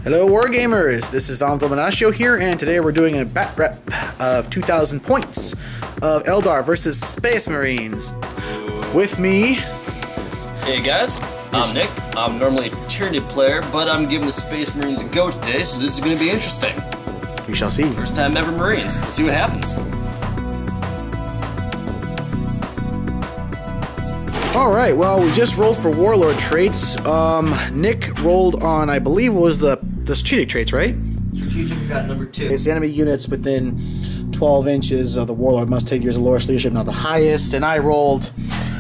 Hello Wargamers, this is Valentino here, and today we're doing a Batrep of 2,000 points of Eldar versus Space Marines. With me... Hey guys, I'm Nick. I'm normally a Tyranny player, but I'm giving the Space Marines a go today, so this is going to be interesting. We shall see. First time ever Marines. Let's see what happens. Alright, well, we just rolled for Warlord traits. Nick rolled on, I believe, was the strategic traits, right? Strategic, we got number 2. It's enemy units within 12 inches of the Warlord must take years of lowest leadership, not the highest. And I rolled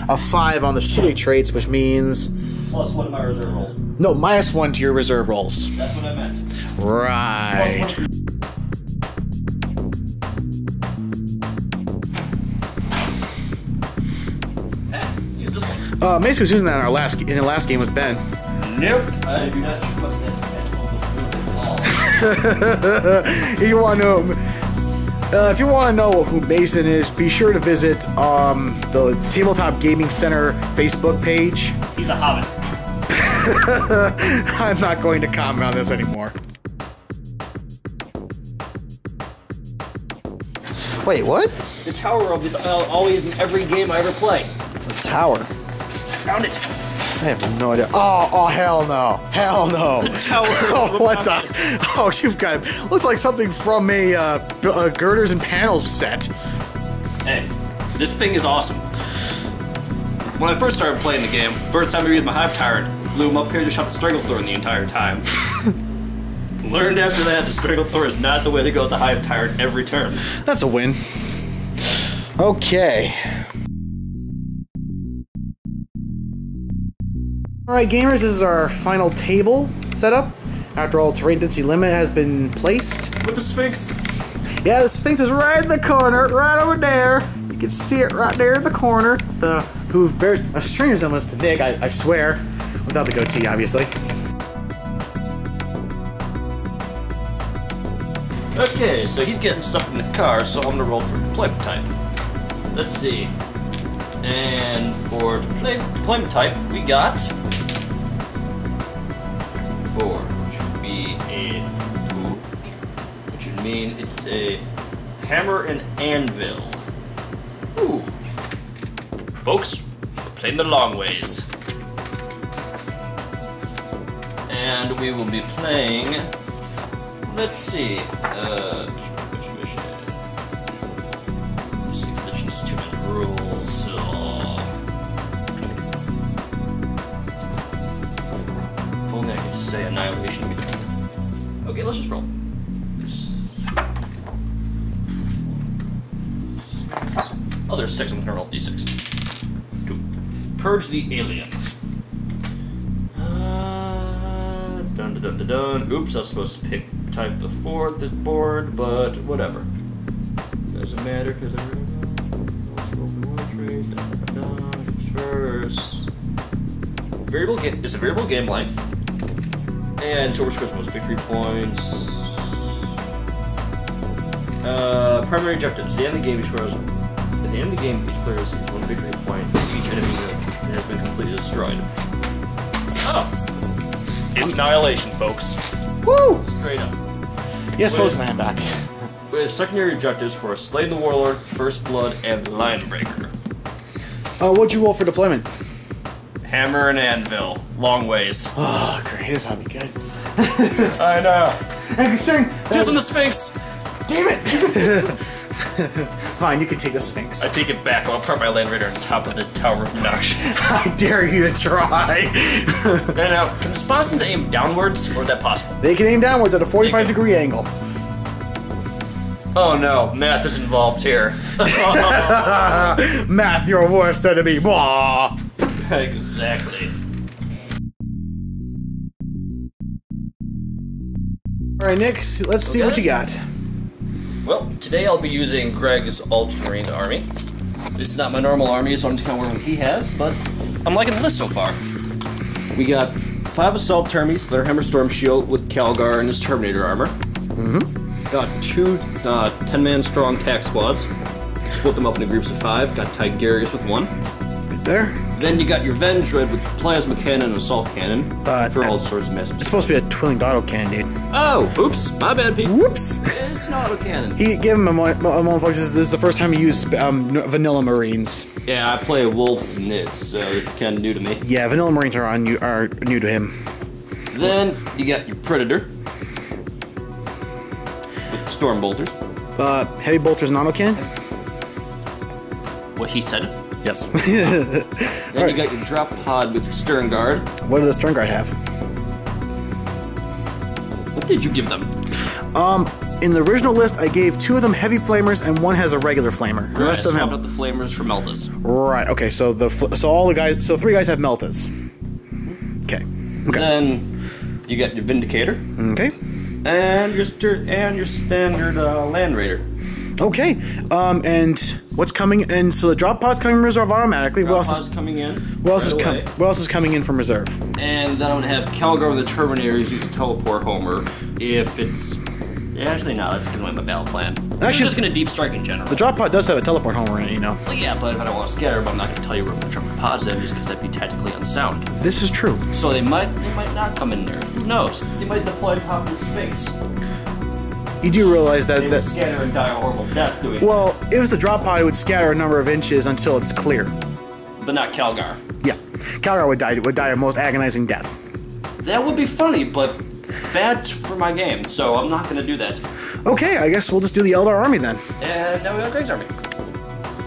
a 5 on the strategic traits, which means... +1 to my reserve rolls. No, -1 to your reserve rolls. That's what I meant. Right. Use this one. Mace was using that in the last game with Ben. Nope. I do not trust that headcold at all. If you want to know who Mason is, be sure to visit the Tabletop Gaming Center Facebook page. He's a hobbit. I'm not going to comment on this anymore. Wait, what? The tower rope is always in every game I ever play. The tower? Found it. I have no idea. Oh, hell no. Hell no. The tower rope. Oh, what the? Oh, you've got... Looks like something from a girders and panels set. Hey, this thing is awesome. When I first started playing the game, first time I used my Hive Tyrant, flew him up here to shot the Stranglethorn the entire time. Learned after that the Stranglethorn is not the way to go with the Hive Tyrant every turn. That's a win. Okay. Alright gamers, this is our final table setup. After all, terrain density limit has been placed. With the Sphinx. Yeah, the Sphinx is right in the corner, right over there. You can see it right there in the corner. Who bears a strange resemblance to Nick, I swear. Without the goatee, obviously. Okay, so he's getting stuck in the car, so I'm gonna roll for deployment type. Let's see. And for deployment type, we got 4, which would be a 2, which would mean it's a hammer and anvil. Ooh. Folks, we're playing the long ways. And we will be playing, let's see, which mission? 6th edition has too many rules, so... If only I could just say annihilation would be different. Okay, let's just roll. Oh, there's 6, I'm gonna roll d6. To purge the alien. Dun dun dun dun. Oops, I was supposed to pick type before the board, but whatever. Doesn't matter because I first. Variable game is a variable game length, and so which scores most victory points. Primary objectives. At the end of the game, each player receives 1 victory point for each enemy that has been completely destroyed. Oh. It's annihilation, folks. Woo! Straight up. Yes, folks, I am back. With secondary objectives for Slaying the Warlord, First Blood, and Linebreaker. What'd you roll for deployment? Hammer and anvil. Long ways. Oh, great. This ought to be good. I know. I'm concerned. Tips on the Sphinx! Damn it! Fine, you can take the Sphinx. I take it back. I'll prop my Land Raider on top of the Tower of Noxious. I dare you to try. Now, can the Spartans aim downwards, or is that possible? They can aim downwards at a 45-degree angle. Oh no, math is involved here. Math, your worst enemy. Blah. Exactly. Alright, Nick, let's see what you got. Well, today I'll be using Greg's Ultramarine army. This is not my normal army, so I'm just kind of wondering what he has, but I'm liking the list so far. We got 5 Assault Termies, their Hammer Storm Shield with Calgar and his Terminator armor. Got 2 10-man strong tack squads. Split them up into groups of 5. Got Tigerius with 1. right there. Then you got your Vendread with plasma cannon and assault cannon for all sorts of messages. It's supposed to be a twin auto cannon, dude. Oh, oops, my bad, Pete. Whoops. It's an auto cannon. He gave him a moment, folks. This is the first time he used vanilla Marines. Yeah, I play wolves and nits, so it's kind of new to me. Yeah, vanilla Marines are new to him. Then you got your Predator with storm bolters. Heavy bolters and auto cannon. What he said. Yes. Then you got your drop pod with your stern guard. What does the stern guard have? What did you give them? In the original list, I gave 2 of them heavy flamers and 1 has a regular flamer. The rest of them have out the flamers for meltas. Right. Okay. So all the guys. So 3 guys have meltas. Okay. Okay. Then you got your Vindicator. Okay. And your standard Land Raider. Okay. And what's coming? And so the drop pod's coming in reserve automatically. What else is coming in? What else is coming in from reserve? And then I'm gonna have Calgar with the Terminators use a teleport homer if it's. Actually, no, that's giving away my battle plan. I'm just gonna deep strike in general. The drop pod does have a teleport homer in it, you know. Well, yeah, but if I don't want to scatter them, I'm not gonna tell you where I'm gonna drop my pods in, just because that'd be tactically unsound. This is true. So they might not come in there. Who knows? They might deploy top of space. You do realize that they would scatter and die a horrible death doing. Well, if it was the drop pod, it would scatter a number of inches until it's clear. But not Calgar. Yeah, Calgar would die a most agonizing death. That would be funny, but bad for my game. So I'm not gonna do that. Okay, I guess we'll just do the Eldar army then. And now we got Greg's army.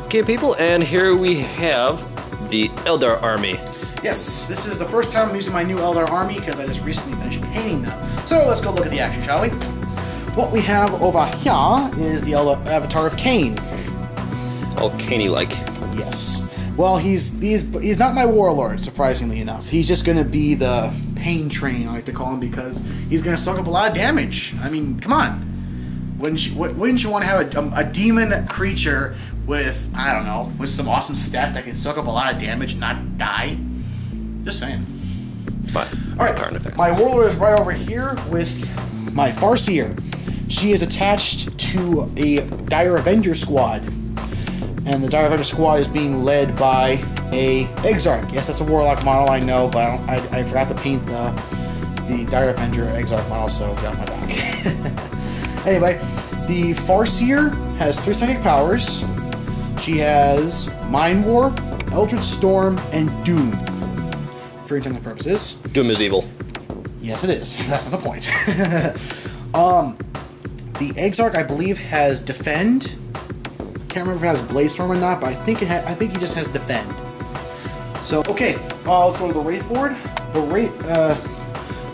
Okay, people, and here we have the Eldar army. Yes, this is the first time I'm using my new Eldar army because I just recently finished painting them. So let's go look at the action, shall we? What we have over here is the Eldar avatar of Cain. All Caney-like. Yes. Well, he's not my warlord, surprisingly enough. He's just going to be the pain train, I like to call him, because he's going to suck up a lot of damage. I mean, come on. Wouldn't you want to have a demon creature with, I don't know, with some awesome stats that can suck up a lot of damage and not die? Just saying. But, alright, my warlord is right over here with my Farseer. She is attached to a Dire Avenger squad. And the Dire Avenger squad is being led by a Exarch. Yes, that's a Warlock model, I know, but I forgot to paint the Dire Avenger Exarch model, so get off my back. Anyway, the Farseer has 3 psychic powers. She has Mind War, Eldritch Storm, and Doom. For intended purposes. Doom is evil. Yes, it is. That's not the point. The Exarch, I believe, has Defend. Can't remember if it has Blade Storm or not, but I think he just has Defend. So okay, let's go to the Wraith Lord. The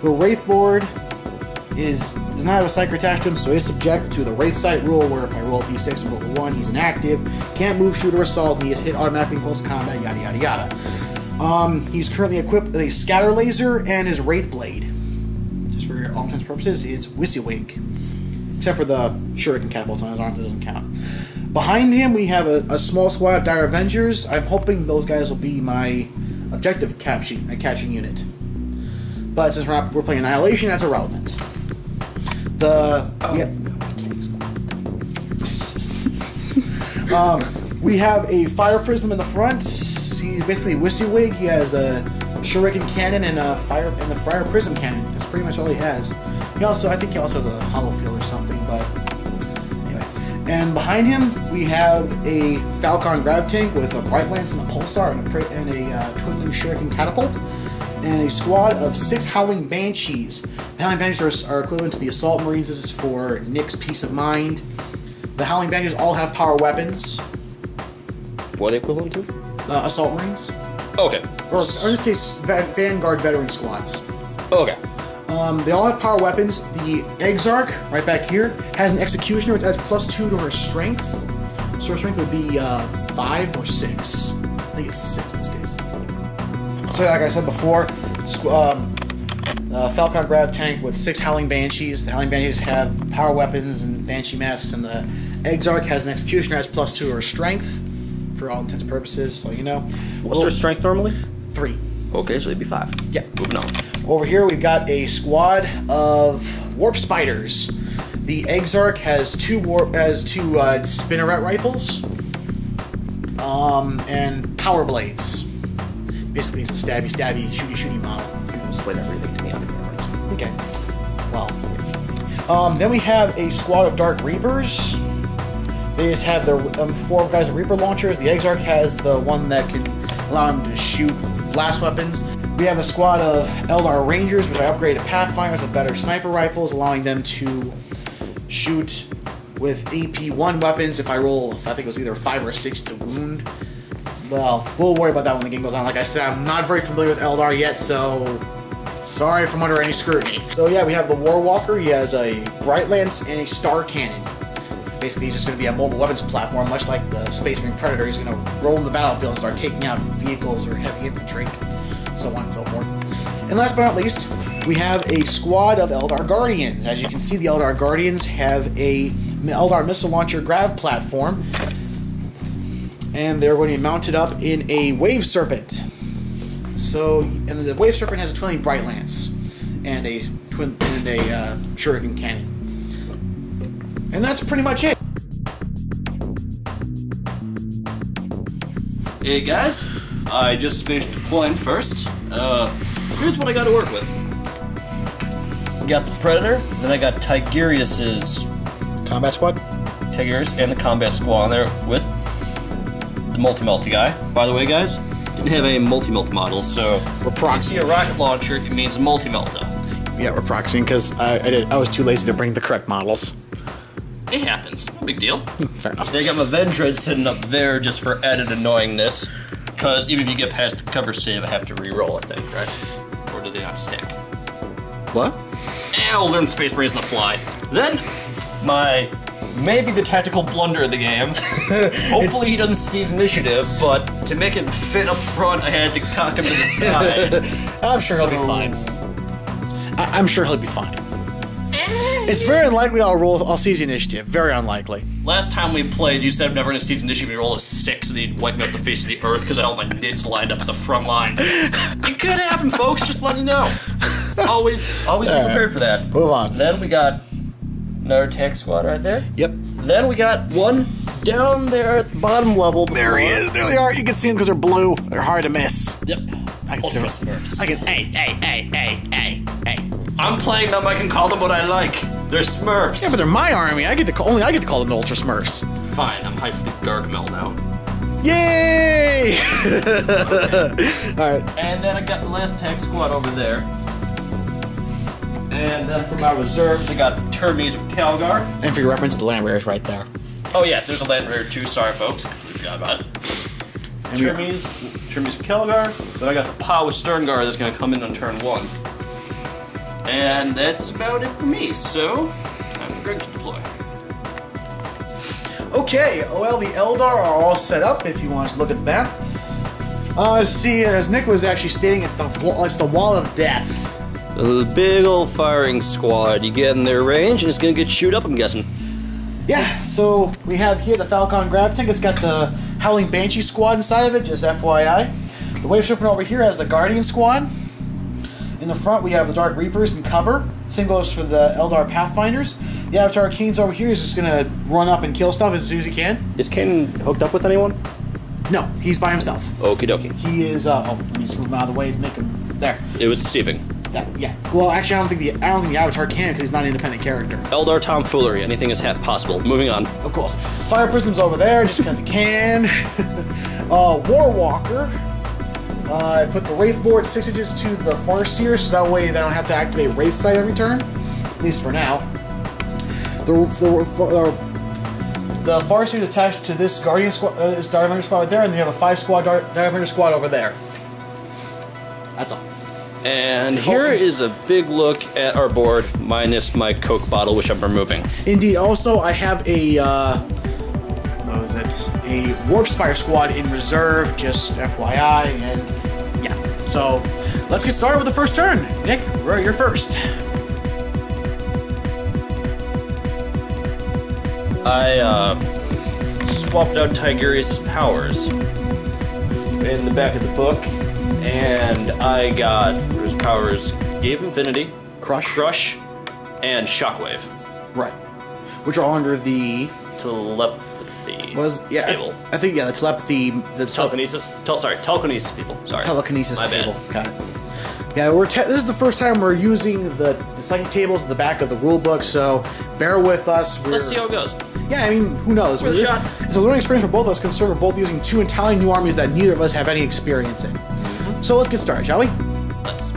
Wraith Lord does not have a psychic attached to him, so he's subject to the Wraith Sight rule, where if I roll a d6 and roll a 1, he's inactive, can't move, shoot, or assault, and he is hit automatically in close combat, yada yada yada. He's currently equipped with a Scatter Laser and his Wraith Blade. Just for all intents and purposes, it's Wisiwig. Except for the Shuriken catapults on his arm, that doesn't count. Behind him, we have a small squad of Dire Avengers. I'm hoping those guys will be my objective catching unit. But since we're playing Annihilation, that's irrelevant. We have a Fire Prism in the front. He's basically Wisiwig. He has a Shuriken cannon and the Fire Prism cannon. That's pretty much all he has. I think he also has a Hollow Field or something, but anyway. And behind him, we have a Falcon Grav Tank with a Bright Lance and a Pulsar and a Twinkling Shuriken Catapult, and a squad of 6 Howling Banshees. The Howling Banshees are equivalent to the Assault Marines. This is for Nick's peace of mind. The Howling Banshees all have power weapons. What are they equivalent to? Assault Marines. Okay. Or in this case, Vanguard veteran squads. Okay. They all have power weapons. The Exarch, right back here, has an Executioner which adds +2 to her strength. So her strength would be 5 or 6. I think it's 6 in this case. So like I said before, Falcon Grav Tank with 6 Howling Banshees. The Howling Banshees have power weapons and Banshee masks, and the Exarch has an Executioner that adds +2 to her strength. For all intents and purposes, so you know. What's their strength normally? 3. Okay, so they'd be 5. Yeah. Moving on. Over here, we've got a squad of Warp Spiders. The Exarch has two Spinneret rifles, and Power Blades. basically it's a stabby, shooty model. Explain everything to me after that. Okay. Well. Then we have a squad of Dark Reapers. They just have their 4 guys with Reaper launchers. The Exarch has the one that can allow them to shoot blast weapons. We have a squad of Eldar Rangers, which I upgraded Pathfinders with better sniper rifles, allowing them to shoot with AP1 weapons if I roll, I think it was either 5 or 6 to wound. Well, we'll worry about that when the game goes on. Like I said, I'm not very familiar with Eldar yet, so sorry if I'm under any scrutiny. So yeah, we have the Warwalker. He has a Bright Lance and a Star Cannon. Basically, he's just going to be a mobile weapons platform, much like the Space Marine Predator. He's going to roll in the battlefield and start taking out vehicles or heavy infantry, so on and so forth. And last but not least, we have a squad of Eldar Guardians. As you can see, the Eldar Guardians have a Eldar missile launcher grav platform, and they're going to be mounted up in a Wave Serpent. So, and the Wave Serpent has a twinning Bright Lance and a Shuriken Cannon. And that's pretty much it. Hey guys, I just finished deploying first. Here's what I got to work with. We got the Predator, then I got Tigurius's Combat Squad? Tigurius and the Combat Squad on there with the multi-multi guy. By the way guys, didn't have any multi-multi models, so we're proxying. If you see a rocket launcher, it means multi-multi. Yeah, we're proxying because I was too lazy to bring the correct models. It happens. No big deal. Fair enough. They got my Vendread sitting up there just for added annoyingness. Because even if you get past the cover save, I have to re-roll, I think, right? Or do they not stick? What? I'll learn Space Marines on the fly. Then, maybe the tactical blunder of the game. Hopefully he doesn't seize initiative, but to make it fit up front, I had to cock him to the side. I'm sure he'll be fine. I'm sure he'll be fine. It's very unlikely I'll seize the initiative. Very unlikely. Last time we played, you said I'm never going to seize initiative. You roll a 6 and he'd wipe me off the face of the earth because I had all my nids lined up at the front line. It could happen, folks. Just letting you know. Always be prepared for that. Move on. Then we got another tech squad right there. Yep. Then we got one down there at the bottom level. There he is. There they are. You can see them because they're blue. They're hard to miss. Yep. Ultra Smurfs. Hey. I'm playing them. I can call them what I like. They're Smurfs. Yeah, but they're my army. Only I get to call them the Ultra Smurfs. Fine. I'm hyped for the Gargamel now. Yay! Okay. All right. And then I got the last tech squad over there. And then for my reserves, I got Termes with Calgar. And for your reference, the Land Rare's right there. Oh yeah, there's a Land Rare too. Sorry, folks. Completely forgot about it. Termes with Calgar. Then I got the POW with Sterngar that's going to come in on turn 1. And that's about it for me, so time for Greg to deploy. Okay, well, the Eldar are all set up if you want to look at the map. See, as Nick was actually stating, it's the Wall of Death. The big old firing squad. You get in their range and it's going to get chewed up, I'm guessing. Yeah, so we have here the Falcon Grav Tank. It's got the Howling Banshee squad inside of it, just FYI. The Wave Serpent over here has the Guardian squad. In the front, we have the Dark Reapers in cover. Same goes for the Eldar Pathfinders. The Avatar Kane's over here is just going to run up and kill stuff as soon as he can. Is Kane hooked up with anyone? No, he's by himself. Okie dokie. He is, let me just move him out of the way to make him, there. It was deceiving. Yeah. Well, actually, I don't think the Avatar can because he's not an independent character. Eldar tomfoolery. Anything is possible. Moving on. Of course. Fire Prism's over there just because he can. Warwalker. I put the Wraith Lord 6 inches to the Farseer, so that way they don't have to activate Wraith Sight every turn. At least for now. The Farseer is attached to this Guardian squad, this Dark Hunter squad right there, and then you have a 5-squad Dark Hunter squad over there. That's all. And here is a big look at our board, minus my Coke bottle, which I'm removing. Indeed. Also, I have a, what was it? A Warp Spire squad in reserve, just FYI, and yeah. So, let's get started with the first turn. Nick, you're first. I, swapped out Tigurius' powers in the back of the book. And I got, for his powers, Gave Infinity, Crush, and Shockwave. Right. Which are all under the... Telepathy. table. I think the telepathy, the telekinesis. Telekinesis people. Sorry, telekinesis My table. bad. Got it. Yeah, this is the first time we're using the psychic tables at the back of the rule book, so bear with us. Let's see how it goes. Yeah, I mean, who knows? Worth a shot. It's a learning experience for both of us, considering we're both using two entirely new armies that neither of us have any experience in. So let's get started, shall we? Let's.